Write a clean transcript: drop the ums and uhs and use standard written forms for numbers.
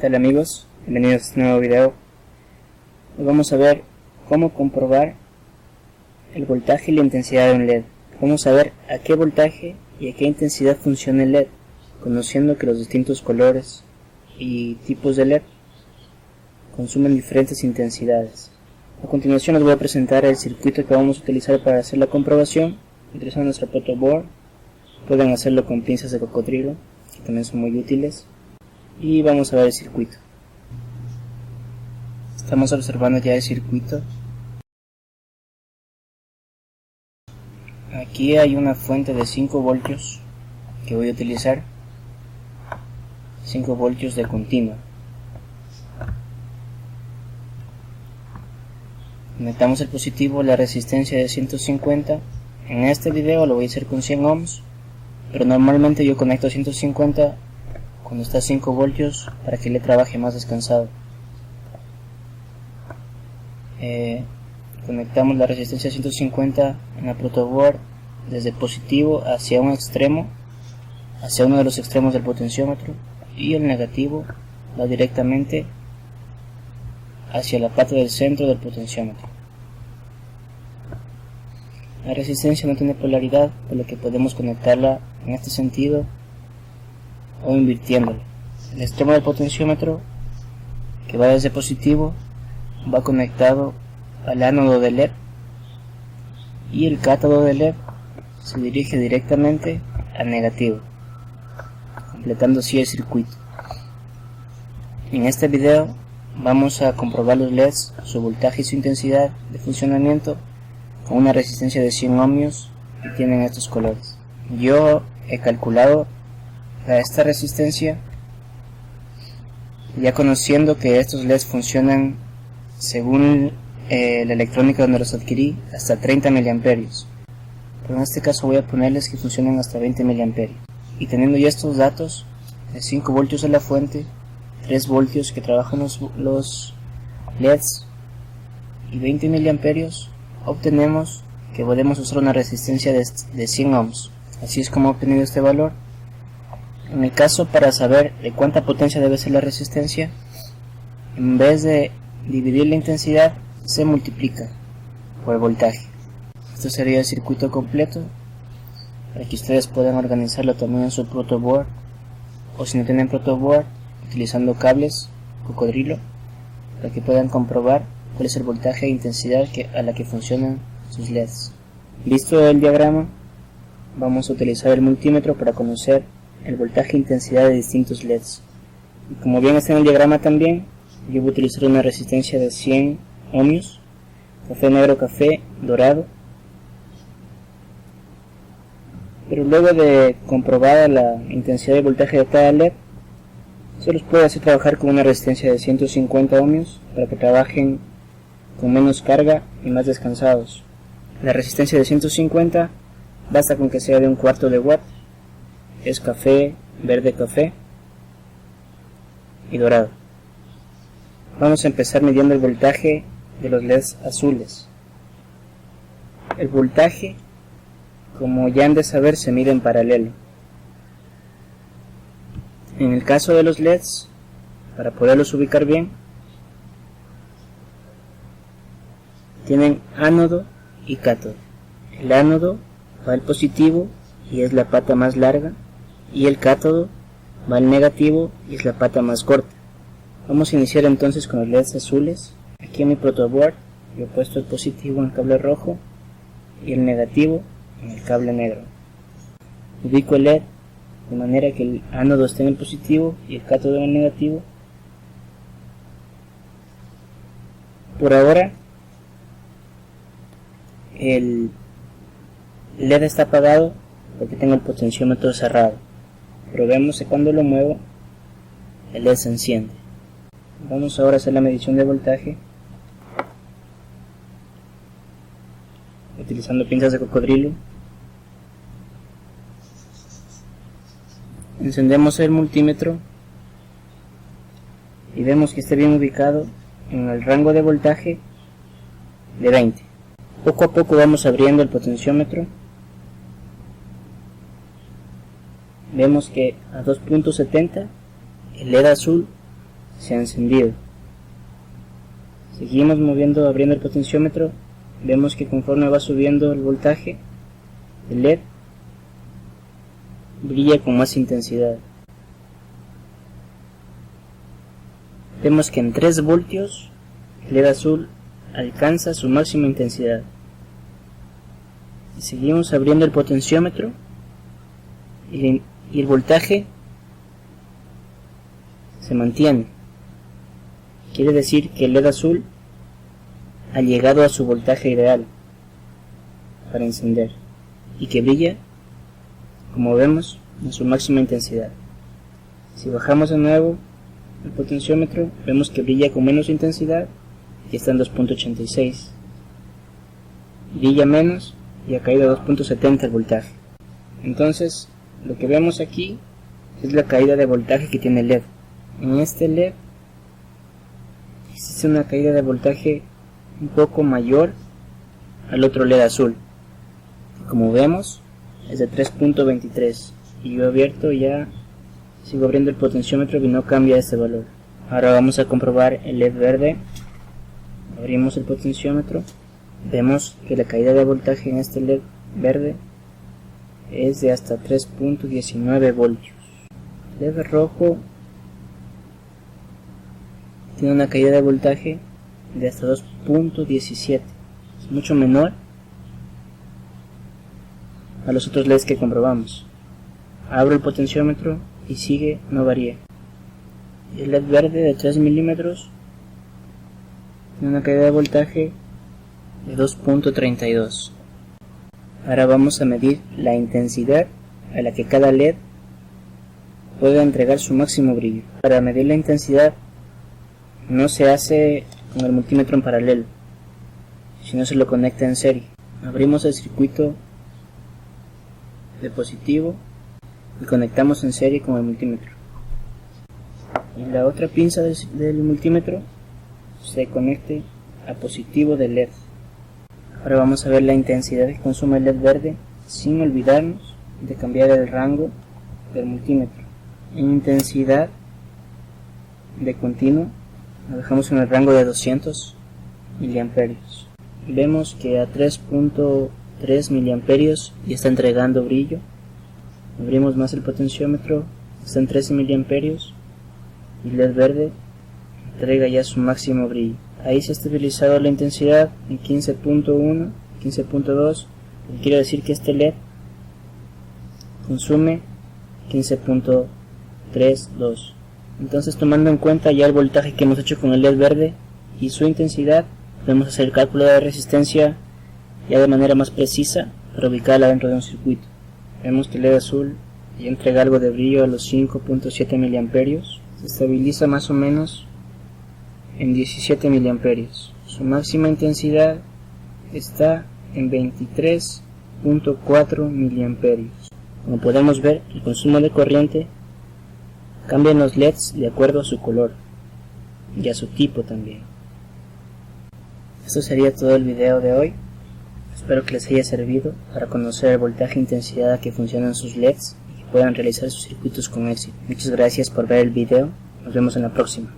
tal amigos? Bienvenidos a este nuevo video. Hoy vamos a ver cómo comprobar el voltaje y la intensidad de un LED. Vamos a ver a qué voltaje y a qué intensidad funciona el LED, conociendo que los distintos colores y tipos de LED consumen diferentes intensidades. A continuación les voy a presentar el circuito que vamos a utilizar para hacer la comprobación, utilizando nuestro protoboard. Pueden hacerlo con pinzas de cocodrilo, que también son muy útiles. Y vamos a ver el circuito. Estamos observando ya el circuito. Aquí hay una fuente de 5 voltios que voy a utilizar. 5 voltios de continuo. Conectamos el positivo a la resistencia de 150. En este video lo voy a hacer con 100 ohms, pero normalmente yo conecto 150 cuando está a 5 voltios para que le trabaje más descansado. Conectamos la resistencia 150 en la protoboard desde positivo hacia un extremo, hacia uno de los extremos del potenciómetro, y el negativo va directamente hacia la pata del centro del potenciómetro. La resistencia no tiene polaridad, por lo que podemos conectarla en este sentido o invirtiéndolo. El extremo del potenciómetro, que va desde positivo, va conectado al ánodo del LED, y el cátodo del LED se dirige directamente al negativo, completando así el circuito. En este video vamos a comprobar los LEDs, su voltaje y su intensidad de funcionamiento con una resistencia de 100 ohmios, y tienen estos colores. Yo he calculado a esta resistencia, ya conociendo que estos LEDs funcionan según la electrónica donde los adquirí hasta 30 mA, pero en este caso voy a ponerles que funcionan hasta 20 mA. Y teniendo ya estos datos de 5 voltios a la fuente, 3 voltios que trabajan los LEDs y 20 mA, obtenemos que podemos usar una resistencia de 100 ohms. Así es como he obtenido este valor. En el caso, para saber de cuánta potencia debe ser la resistencia, en vez de dividir la intensidad, se multiplica por el voltaje. Esto sería el circuito completo, para que ustedes puedan organizarlo también en su protoboard, o si no tienen protoboard, utilizando cables cocodrilo, para que puedan comprobar cuál es el voltaje e intensidad a la que funcionan sus LEDs. Visto el diagrama, vamos a utilizar el multímetro para conocer el voltaje e intensidad de distintos LEDs. Y como bien está en el diagrama también, yo voy a utilizar una resistencia de 100 ohmios, café negro, café dorado. Pero luego de comprobada la intensidad y voltaje de cada LED, se los puede hacer trabajar con una resistencia de 150 ohmios para que trabajen con menos carga y más descansados. La resistencia de 150 basta con que sea de 1/4 de watt. Es café, verde café y dorado. Vamos a empezar midiendo el voltaje de los LEDs azules. El voltaje, como ya han de saber, se mide en paralelo. En el caso de los LEDs, para poderlos ubicar bien, tienen ánodo y cátodo. El ánodo va al positivo y es la pata más larga, y el cátodo va al negativo y es la pata más corta. Vamos a iniciar entonces con los LEDs azules. Aquí en mi protoboard yo he puesto el positivo en el cable rojo y el negativo en el cable negro. Ubico el LED de manera que el ánodo esté en el positivo y el cátodo en el negativo. Por ahora el LED está apagado porque tengo el potenciómetro cerrado, pero vemos que cuando lo muevo el LED se enciende. Vamos ahora a hacer la medición de voltaje utilizando pinzas de cocodrilo. Encendemos el multímetro y vemos que está bien ubicado en el rango de voltaje de 20. Poco a poco vamos abriendo el potenciómetro. Vemos que a 2.70 el LED azul se ha encendido. Seguimos abriendo el potenciómetro. Vemos que conforme va subiendo el voltaje, el LED brilla con más intensidad. Vemos que en 3 voltios el LED azul alcanza su máxima intensidad. Seguimos abriendo el potenciómetro y el voltaje se mantiene. Quiere decir que el LED azul ha llegado a su voltaje ideal para encender y que brilla, como vemos, a su máxima intensidad. Si bajamos de nuevo el potenciómetro, vemos que brilla con menos intensidad y está en 2.86. Brilla menos y ha caído a 2.70 el voltaje. Entonces, lo que vemos aquí es la caída de voltaje que tiene el LED. En este LED existe una caída de voltaje un poco mayor al otro LED azul. Como vemos, es de 3.23 y yo sigo abriendo el potenciómetro y no cambia este valor. Ahora vamos a comprobar el LED verde. Abrimos el potenciómetro. Vemos que la caída de voltaje en este LED verde es de hasta 3.19 voltios. El LED rojo tiene una caída de voltaje de hasta 2.17. Es mucho menor a los otros LEDs que comprobamos. Abro el potenciómetro y no varía. El LED verde de 3 milímetros tiene una caída de voltaje de 2.32. Ahora vamos a medir la intensidad a la que cada LED puede entregar su máximo brillo. Para medir la intensidad no se hace con el multímetro en paralelo, sino se lo conecta en serie. Abrimos el circuito de positivo y conectamos en serie con el multímetro. Y la otra pinza del multímetro se conecte a positivo del LED. Ahora vamos a ver la intensidad que consume el LED verde sin olvidarnos de cambiar el rango del multímetro. En intensidad de continuo lo dejamos en el rango de 200 miliamperios. Vemos que a 3.3 miliamperios ya está entregando brillo. Abrimos más el potenciómetro, está en 13 miliamperios y el LED verde entrega ya su máximo brillo. Ahí se ha estabilizado la intensidad en 15.1, 15.2, quiere decir que este LED consume 15.32. Entonces, tomando en cuenta ya el voltaje que hemos hecho con el LED verde y su intensidad, podemos hacer el cálculo de la resistencia ya de manera más precisa para ubicarla dentro de un circuito. Vemos que el LED azul ya entrega algo de brillo a los 5.7 miliamperios, se estabiliza más o menos en 17 miliamperios. Su máxima intensidad está en 23.4 miliamperios. Como podemos ver, el consumo de corriente cambia en los LEDs de acuerdo a su color y a su tipo también. Esto sería todo el video de hoy. Espero que les haya servido para conocer el voltaje e intensidad a que funcionan sus LEDs y que puedan realizar sus circuitos con éxito. Muchas gracias por ver el video. Nos vemos en la próxima.